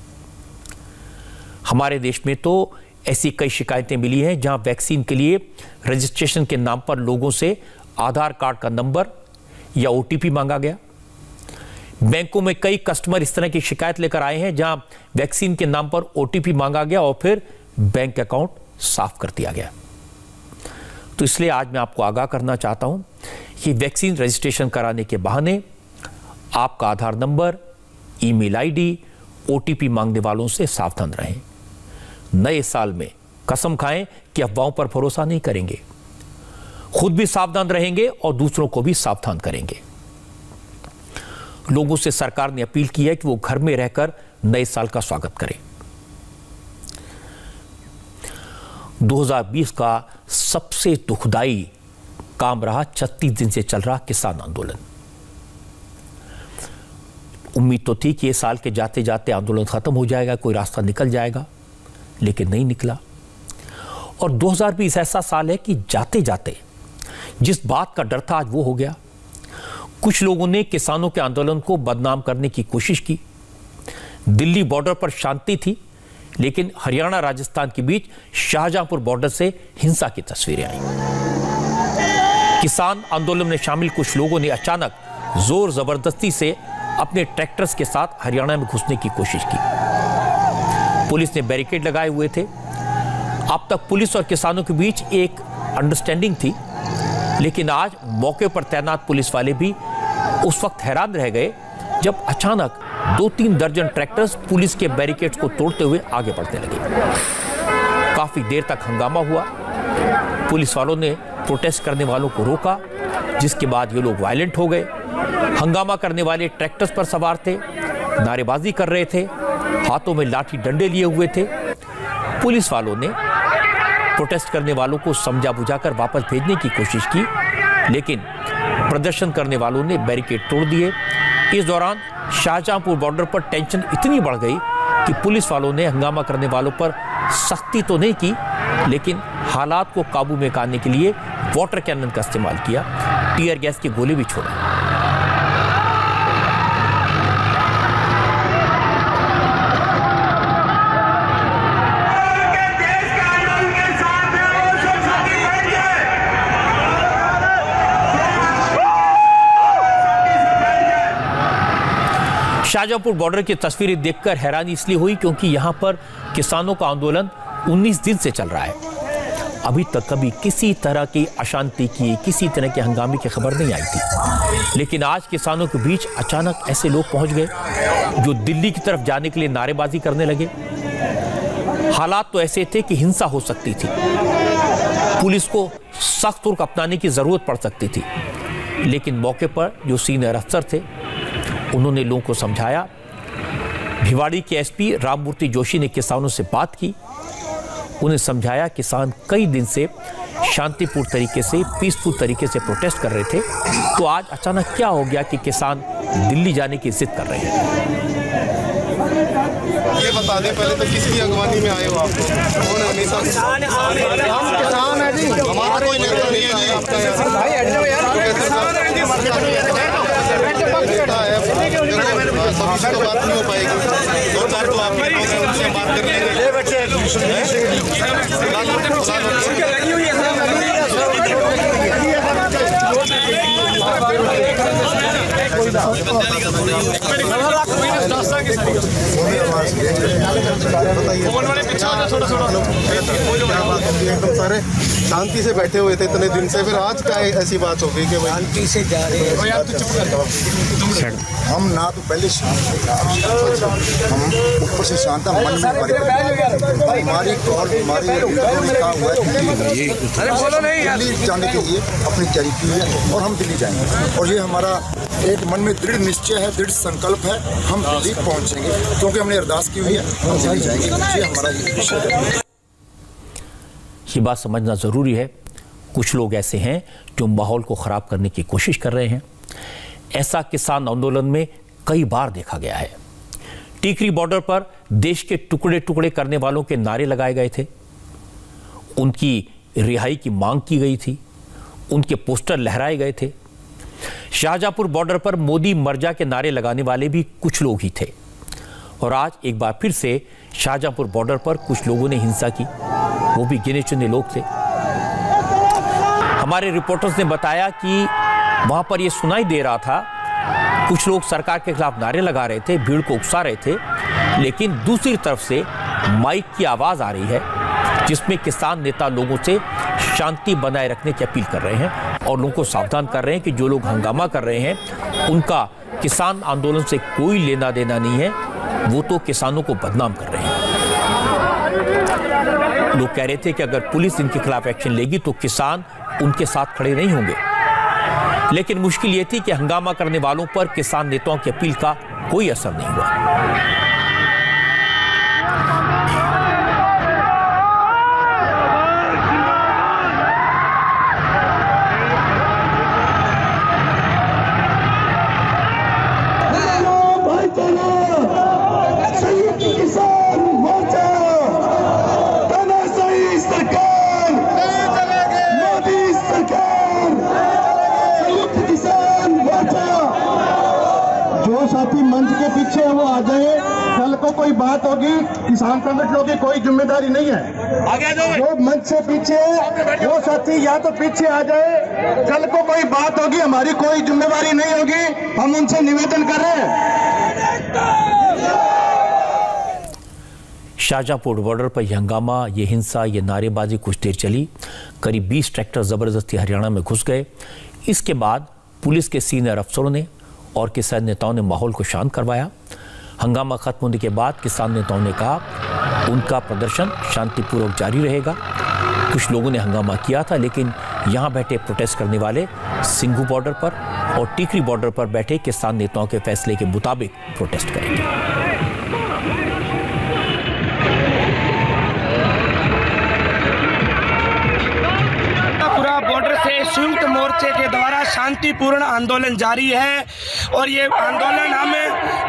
हमारे देश में तो ऐसी कई शिकायतें मिली हैं जहां वैक्सीन के लिए रजिस्ट्रेशन के नाम पर लोगों से आधार कार्ड का नंबर या ओटीपी मांगा गया। बैंकों में कई कस्टमर इस तरह की शिकायत लेकर आए हैं जहां वैक्सीन के नाम पर ओटीपी मांगा गया और फिर बैंक अकाउंट साफ कर दिया गया। तो इसलिए आज मैं आपको आगाह करना चाहता हूं कि वैक्सीन रजिस्ट्रेशन कराने के बहाने आपका आधार नंबर, ईमेल आईडी, ओटीपी मांगने वालों से सावधान रहें। नए साल में कसम खाएं कि अफवाहों पर भरोसा नहीं करेंगे, खुद भी सावधान रहेंगे और दूसरों को भी सावधान करेंगे। लोगों से सरकार ने अपील की है कि वो घर में रहकर नए साल का स्वागत करें। 2020 का सबसे दुखदाई काम रहा 36 दिन से चल रहा किसान आंदोलन। उम्मीद तो थी कि ये साल के जाते जाते आंदोलन खत्म हो जाएगा, कोई रास्ता निकल जाएगा, लेकिन नहीं निकला। और 2020 ऐसा साल है कि जाते जाते जिस बात का डर था आज वो हो गया। कुछ लोगों ने किसानों के आंदोलन को बदनाम करने की कोशिश की। दिल्ली बॉर्डर पर शांति थी, लेकिन हरियाणा राजस्थान के बीच शाहजहांपुर बॉर्डर से हिंसा की तस्वीरें आई। किसान आंदोलन में शामिल कुछ लोगों ने अचानक जोर जबरदस्ती से अपने ट्रैक्टर्स के साथ हरियाणा में घुसने की कोशिश की। पुलिस ने बैरिकेड लगाए हुए थे। अब तक पुलिस और किसानों के बीच एक अंडरस्टैंडिंग थी, लेकिन आज मौके पर तैनात पुलिस वाले भी उस वक्त हैरान रह गए जब अचानक 2-3 दर्जन ट्रैक्टर्स पुलिस के बैरिकेड्स को तोड़ते हुए आगे बढ़ने लगे। काफी देर तक हंगामा हुआ। पुलिस वालों ने प्रोटेस्ट करने वालों को रोका, जिसके बाद ये लोग वायलेंट हो गए। हंगामा करने वाले ट्रैक्टर्स पर सवार थे, नारेबाजी कर रहे थे, हाथों में लाठी डंडे लिए हुए थे। पुलिस वालों ने प्रोटेस्ट करने वालों को समझा बुझाकर वापस भेजने की कोशिश की, लेकिन प्रदर्शन करने वालों ने बैरिकेड तोड़ दिए। इस दौरान शाहजहांपुर बॉर्डर पर टेंशन इतनी बढ़ गई कि पुलिस वालों ने हंगामा करने वालों पर सख्ती तो नहीं की, लेकिन हालात को काबू में करने के लिए वाटर कैनन का इस्तेमाल किया, टीयर गैस के गोले भी छोड़े। शाहजहांपुर बॉर्डर की तस्वीरें देखकर हैरानी इसलिए हुई क्योंकि यहां पर किसानों का आंदोलन 19 दिन से चल रहा है। अभी तक कभी किसी तरह की अशांति की, किसी तरह के हंगामे की खबर नहीं आई थी, लेकिन आज किसानों के बीच अचानक ऐसे लोग पहुंच गए जो दिल्ली की तरफ जाने के लिए नारेबाजी करने लगे। हालात तो ऐसे थे कि हिंसा हो सकती थी, पुलिस को सख्त रुख अपनाने की जरूरत पड़ सकती थी, लेकिन मौके पर जो सीनियर अफसर थे उन्होंने लोगों को समझाया। भिवाड़ी के एसपी राममूर्ति जोशी ने किसानों से बात की, उन्हें समझाया। किसान कई दिन से शांतिपूर्ण तरीके से, पीसफुल तरीके से प्रोटेस्ट कर रहे थे, तो आज अचानक क्या हो गया कि किसान दिल्ली जाने की जिद कर रहे हैं। ये बता दें पहले तो किसकी अगवानी में आए हो आप? कौन हमेशा किसान है जी, हमारा कोई नेता नहीं है जी। आपका नेता है, सभी से तो बात नहीं हो पाएगी। 2-4 तो आप उनसे बात कर लेंगे। एकदम सारे शांति से बैठे हुए थे इतने दिन से, फिर आज क्या ऐसी बात हो गई कि शांति से जा रहे हैं? हम ना तो पहले शांत हम ऊपर से शांत है, मन में हमारी काम हुआ है दिल्ली जाने के लिए अपनी तैयारी की है और हम दिल्ली जाएंगे। और ये हमारा एक मन में दृढ़ निश्चय है, दृढ़ संकल्प है, हम दिल्ली पहुंचेंगे क्योंकि हमने अरदास की हुई है, हम दिल्ली जाएंगे। ये हमारा ये विषय है। ये बात समझना ज़रूरी है। कुछ लोग ऐसे हैं जो माहौल को ख़राब करने की कोशिश कर रहे हैं। ऐसा किसान आंदोलन में कई बार देखा गया है। टीकरी बॉर्डर पर देश के टुकड़े टुकड़े करने वालों के नारे लगाए गए थे, उनकी रिहाई की मांग की गई थी, उनके पोस्टर लहराए गए थे। शाहजहांपुर बॉर्डर पर मोदी मर जा के नारे लगाने वाले भी कुछ लोग ही थे। और आज एक बार फिर से शाहजहांपुर बॉर्डर पर कुछ लोगों ने हिंसा की, वो भी गिने चुने लोग थे। हमारे रिपोर्टर्स ने बताया कि वहां पर यह सुनाई दे रहा था, कुछ लोग सरकार के खिलाफ नारे लगा रहे थे, भीड़ को उकसा रहे थे, लेकिन दूसरी तरफ से माइक की आवाज आ रही है जिसमें किसान नेता लोगों से शांति बनाए रखने की अपील कर रहे हैं और लोगों को सावधान कर रहे हैं कि जो लोग हंगामा कर रहे हैं उनका किसान आंदोलन से कोई लेना देना नहीं है, वो तो किसानों को बदनाम कर रहे हैं। लोग कह रहे थे कि अगर पुलिस इनके खिलाफ एक्शन लेगी तो किसान उनके साथ खड़े नहीं होंगे, लेकिन मुश्किल ये थी कि हंगामा करने वालों पर किसान नेताओं की अपील का कोई असर नहीं हुआ। बात होगी, किसान संगठनों की कोई जिम्मेदारी नहीं है। जो मंच से पीछे है वो साथी या तो पीछे आ जाए, कल को कोई बात होगी हमारी कोई जिम्मेदारी नहीं होगी, हम उनसे निवेदन कर रहे हैं। शाहजहांपुर बॉर्डर पर यह हंगामा, ये हिंसा, ये नारेबाजी कुछ देर चली। करीब 20 ट्रैक्टर जबरदस्ती हरियाणा में घुस गए। इसके बाद पुलिस के सीनियर अफसरों ने और किसान नेताओं ने माहौल को शांत करवाया। हंगामा खत्म होने के बाद किसान नेताओं ने कहा उनका प्रदर्शन शांतिपूर्वक जारी रहेगा। कुछ लोगों ने हंगामा किया था, लेकिन यहाँ बैठे प्रोटेस्ट करने वाले सिंघू बॉर्डर पर और टीकरी बॉर्डर पर बैठे किसान नेताओं के फैसले के मुताबिक प्रोटेस्ट करेंगे। बॉर्डर से संयुक्त मोर्चे के द्वारा शांतिपूर्ण आंदोलन जारी है और ये आंदोलन हम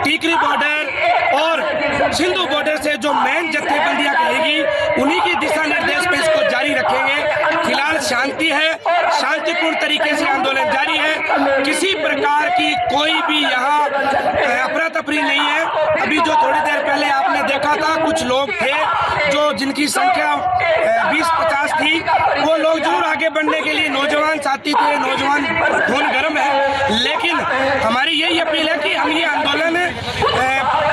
टीकरी बॉर्डर और सिंधु बॉर्डर से जो मेन जत्थेबंदियां कहेगी उन्हीं की दिशा निर्देश पे इसको जारी रखेंगे। फिलहाल शांति है, शांतिपूर्ण तरीके से आंदोलन जारी है, किसी प्रकार की कोई भी यहाँ अफरा तफरी नहीं है। अभी जो थोड़ी देर पहले आपने देखा था कुछ लोग थे जो जिनकी संख्या 20-50 थी, वो लोग जरूर आगे बढ़ने के लिए नौजवान साथी थे, नौजवान खून गर्म है, लेकिन हमारी यही अपील है कि हम ये आंदोलन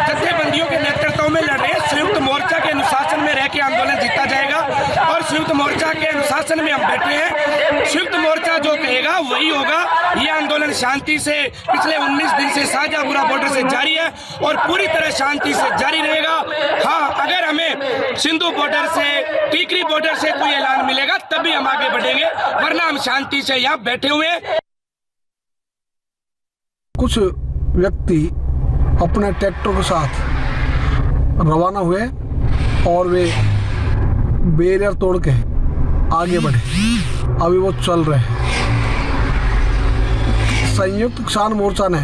जत्थेबंदियों के नेतृत्व में लड़ रहे हैं। संयुक्त मोर्चा के अनुशासन में रह के आंदोलन जीता जाएगा और संयुक्त मोर्चा के अनुशासन में हम बैठे हैं। संयुक्त मोर्चा जो कहेगा वही होगा। ये आंदोलन शांति से पिछले 19 दिन से शाहजहांपुर बॉर्डर से जारी है और पूरी तरह शांति से जारी रहेगा। हाँ, अगर हमें सिंधु बॉर्डर से, टीकरी बॉर्डर से कोई ऐलान मिलेगा तभी हम आगे बढ़ेंगे, वरना हम शांति से यहाँ बैठे हुए हैं। कुछ व्यक्ति अपने ट्रैक्टर के साथ रवाना हुए और वे बैरियर तोड़ के आगे बढ़े। अभी वो चल रहे हैं। संयुक्त किसान मोर्चा ने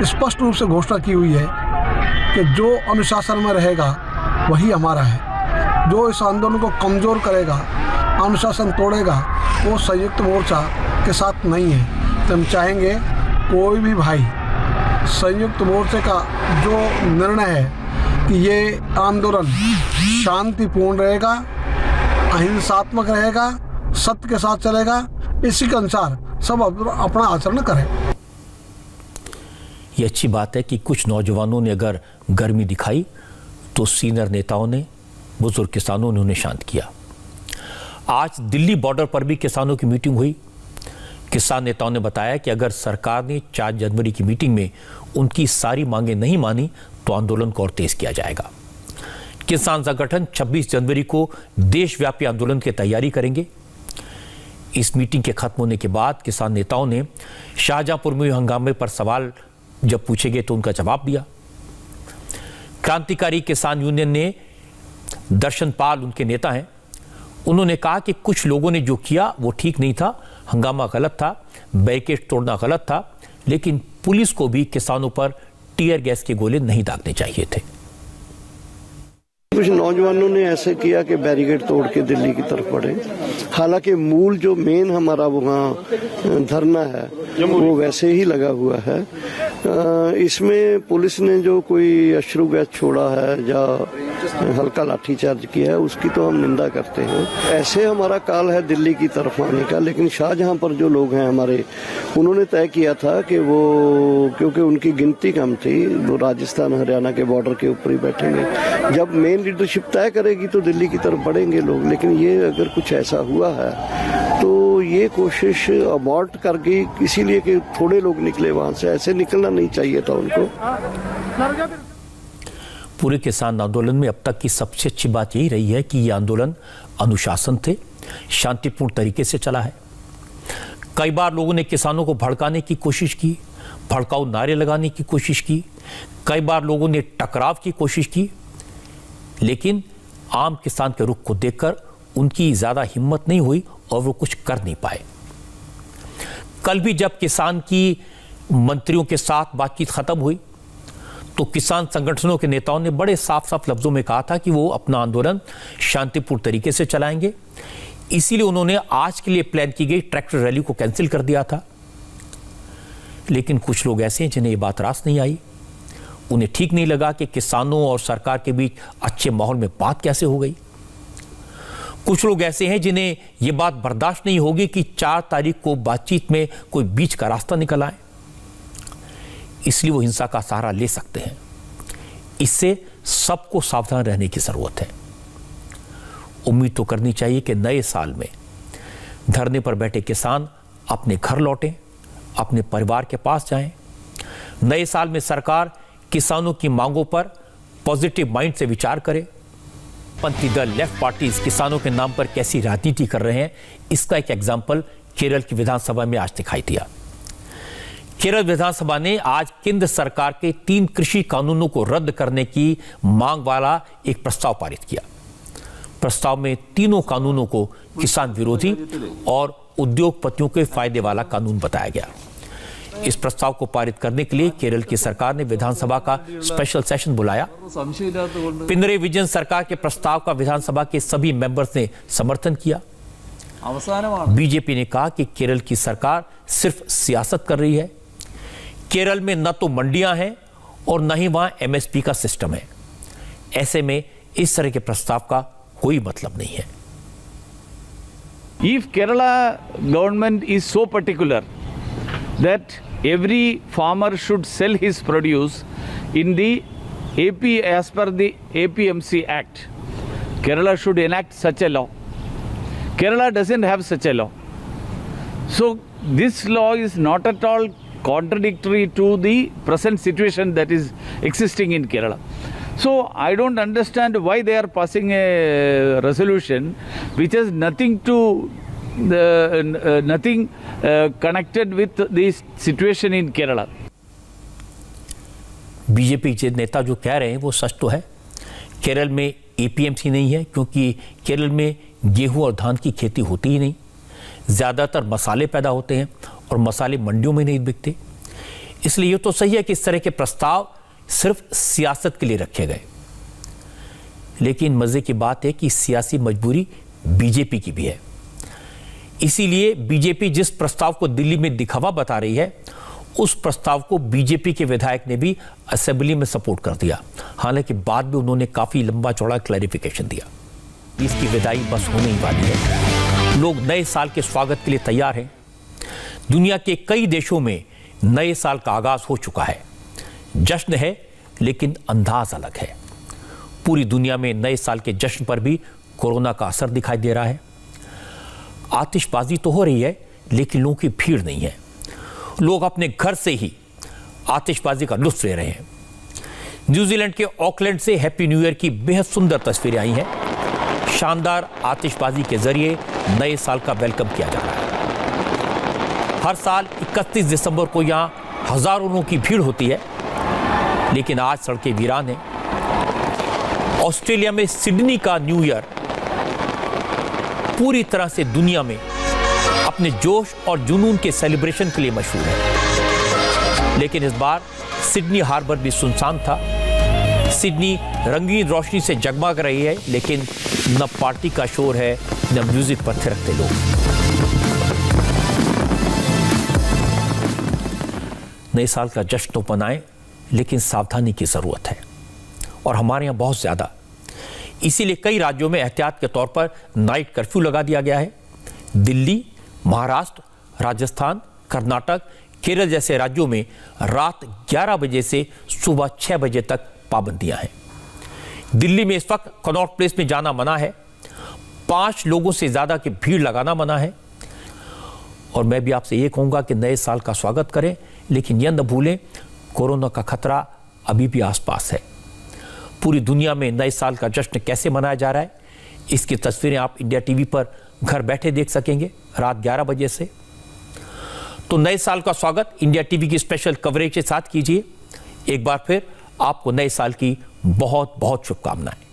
स्पष्ट रूप से घोषणा की हुई है कि जो अनुशासन में रहेगा वही हमारा है। जो इस आंदोलन को कमज़ोर करेगा, अनुशासन तोड़ेगा, वो संयुक्त मोर्चा के साथ नहीं है। तो हम चाहेंगे कोई भी भाई संयुक्त मोर्चे का जो निर्णय है कि ये आंदोलन शांतिपूर्ण रहेगा, अहिंसात्मक रहेगा, सत्य के साथ चलेगा, इसी के अनुसार सब अपना आचरण करें। ये अच्छी बात है कि कुछ नौजवानों ने अगर गर्मी दिखाई तो सीनियर नेताओं ने, बुजुर्ग किसानों ने उन्हें शांत किया। आज दिल्ली बॉर्डर पर भी किसानों की मीटिंग हुई। किसान नेताओं ने बताया कि अगर सरकार ने 4 जनवरी की मीटिंग में उनकी सारी मांगें नहीं मानी तो आंदोलन को और तेज किया जाएगा। किसान संगठन 26 जनवरी को देशव्यापी आंदोलन की तैयारी करेंगे। इस मीटिंग के खत्म होने के बाद किसान नेताओं ने शाहजहांपुर में हंगामे पर सवाल जब पूछे गए तो उनका जवाब दिया। क्रांतिकारी किसान यूनियन ने, दर्शन पाल उनके नेता हैं, उन्होंने कहा कि कुछ लोगों ने जो किया वो ठीक नहीं था, हंगामा गलत था, बैरिकेड तोड़ना गलत था, लेकिन पुलिस को भी किसानों पर टीयर गैस के गोले नहीं दागने चाहिए थे। कुछ नौजवानों ने ऐसे किया कि बैरिकेड तोड़ के दिल्ली की तरफ बढ़े। हालांकि मूल जो मेन हमारा वहाँ धरना है वो वैसे ही लगा हुआ है। इसमें पुलिस ने जो कोई अश्रु गैस छोड़ा है या हल्का लाठीचार्ज किया है उसकी तो हम निंदा करते हैं। ऐसे हमारा काल है दिल्ली की तरफ आने का, लेकिन शाहजहां पर जो लोग हैं हमारे, उन्होंने तय किया था कि वो, क्योंकि उनकी गिनती कम थी, वो राजस्थान हरियाणा के बॉर्डर के ऊपर ही बैठेंगे। जब मेन लीडरशिप तय करेगी तो दिल्ली की तरफ बढ़ेंगे लोग। लेकिन ये अगर कुछ ऐसा हुआ है तो ये कोशिश अबॉर्ट कर गई, इसीलिए कि थोड़े लोग निकले वहां से। ऐसे निकलना नहीं चाहिए था उनको। पूरे किसान आंदोलन में अब तक की सबसे अच्छी बात यही रही है कि यह आंदोलन अनुशासन थे, शांतिपूर्ण तरीके से चला है। कई बार लोगों ने किसानों को भड़काने की कोशिश की, भड़काऊ नारे लगाने की कोशिश की, कई बार लोगों ने टकराव की कोशिश की, लेकिन आम किसान के रुख को देखकर उनकी ज्यादा हिम्मत नहीं हुई और वो कुछ कर नहीं पाए। कल भी जब किसान की मंत्रियों के साथ बातचीत खत्म हुई तो किसान संगठनों के नेताओं ने बड़े साफ साफ लफ्जों में कहा था कि वो अपना आंदोलन शांतिपूर्ण तरीके से चलाएंगे। इसीलिए उन्होंने आज के लिए प्लान की गई ट्रैक्टर रैली को कैंसिल कर दिया था। लेकिन कुछ लोग ऐसे हैं जिन्हें ये बात रास नहीं आई। उन्हें ठीक नहीं लगा कि किसानों और सरकार के बीच अच्छे माहौल में बात कैसे हो गई। कुछ लोग ऐसे हैं जिन्हें यह बात बर्दाश्त नहीं होगी कि 4 तारीख को बातचीत में कोई बीच का रास्ता निकल आए, इसलिए वो हिंसा का सहारा ले सकते हैं। इससे सबको सावधान रहने की जरूरत है। उम्मीद तो करनी चाहिए कि नए साल में धरने पर बैठे किसान अपने घर लौटें, अपने परिवार के पास जाएं। नए साल में सरकार किसानों की मांगों पर पॉजिटिव माइंड से विचार करे। पंथी दल लेफ्ट पार्टीज किसानों के नाम पर कैसी राजनीति कर रहे हैं, इसका एक एग्जाम्पल केरल की विधानसभा में आज दिखाई दिया। केरल विधानसभा ने आज केंद्र सरकार के 3 कृषि कानूनों को रद्द करने की मांग वाला एक प्रस्ताव पारित किया। प्रस्ताव में तीनों कानूनों को किसान विरोधी और उद्योगपतियों के फायदे वाला कानून बताया गया। इस प्रस्ताव को पारित करने के लिए केरल की सरकार ने विधानसभा का स्पेशल सेशन बुलाया। पिनरई विजयन सरकार के प्रस्ताव का विधानसभा के सभी मेंबर्स ने समर्थन किया। बीजेपी ने कहा कि केरल की सरकार सिर्फ सियासत कर रही है। केरल में न तो मंडियां हैं और न ही वहां एमएसपी का सिस्टम है। ऐसे में इस तरह के प्रस्ताव का कोई मतलब नहीं है। If Kerala government is so particular that every farmer should sell his produce in the AP as per the APMC Act, Kerala should enact such a law. Kerala doesn't have such a law. So this law is not at all contradictory to the present situation that is existing in Kerala. So I don't understand why they are passing a resolution which has nothing connected with the situation in Kerala. BJP के नेता जो कह रहे हैं वो सच तो है। केरल में एपीएमसी नहीं है क्योंकि केरल में गेहूं और धान की खेती होती ही नहीं। ज़्यादातर मसाले पैदा होते हैं और मसाले मंडियों में नहीं बिकते। इसलिए ये तो सही है कि इस तरह के प्रस्ताव सिर्फ सियासत के लिए रखे गए, लेकिन मजे की बात है कि सियासी मजबूरी बीजेपी की भी है। इसीलिए बीजेपी जिस प्रस्ताव को दिल्ली में दिखावा बता रही है, उस प्रस्ताव को बीजेपी के विधायक ने भी असेंबली में सपोर्ट कर दिया। हालांकि बाद में उन्होंने काफी लंबा चौड़ा क्लैरिफिकेशन दिया। इसकी विदाई बस होने ही वाली है। लोग नए साल के स्वागत के लिए तैयार हैं। दुनिया के कई देशों में नए साल का आगाज हो चुका है। जश्न है, लेकिन अंदाज अलग है। पूरी दुनिया में नए साल के जश्न पर भी कोरोना का असर दिखाई दे रहा है। आतिशबाजी तो हो रही है, लेकिन लोगों की भीड़ नहीं है। लोग अपने घर से ही आतिशबाजी का लुत्फ ले रहे हैं। न्यूजीलैंड के ऑकलैंड से हैप्पी न्यू ईयर की बेहद सुंदर तस्वीरें आई हैं। शानदार आतिशबाजी के जरिए नए साल का वेलकम किया जा रहा है। हर साल 31 दिसंबर को यहां हजारों लोगों की भीड़ होती है, लेकिन आज सड़कें वीरान हैं। ऑस्ट्रेलिया में सिडनी का न्यू ईयर पूरी तरह से दुनिया में अपने जोश और जुनून के सेलिब्रेशन के लिए मशहूर है, लेकिन इस बार सिडनी हार्बर भी सुनसान था। सिडनी रंगीन रोशनी से जगमगा रही है, लेकिन न पार्टी का शोर है न म्यूजिक पर थिरकते लोग। नए साल का जश्न तो मनाएं, लेकिन सावधानी की जरूरत है, और हमारे यहाँ बहुत ज्यादा। इसीलिए कई राज्यों में एहतियात के तौर पर नाइट कर्फ्यू लगा दिया गया है। दिल्ली, महाराष्ट्र, राजस्थान, कर्नाटक, केरल जैसे राज्यों में रात 11 बजे से सुबह 6 बजे तक पाबंदियां हैं। दिल्ली में इस वक्त कनॉट प्लेस में जाना मना है। 5 लोगों से ज्यादा की भीड़ लगाना मना है। और मैं भी आपसे ये कहूंगा कि नए साल का स्वागत करें, लेकिन यह न भूलें कोरोना का खतरा अभी भी आसपास है। पूरी दुनिया में नए साल का जश्न कैसे मनाया जा रहा है, इसकी तस्वीरें आप इंडिया टीवी पर घर बैठे देख सकेंगे रात 11 बजे से। तो नए साल का स्वागत इंडिया टीवी की स्पेशल कवरेज के साथ कीजिए। एक बार फिर आपको नए साल की बहुत बहुत शुभकामनाएं।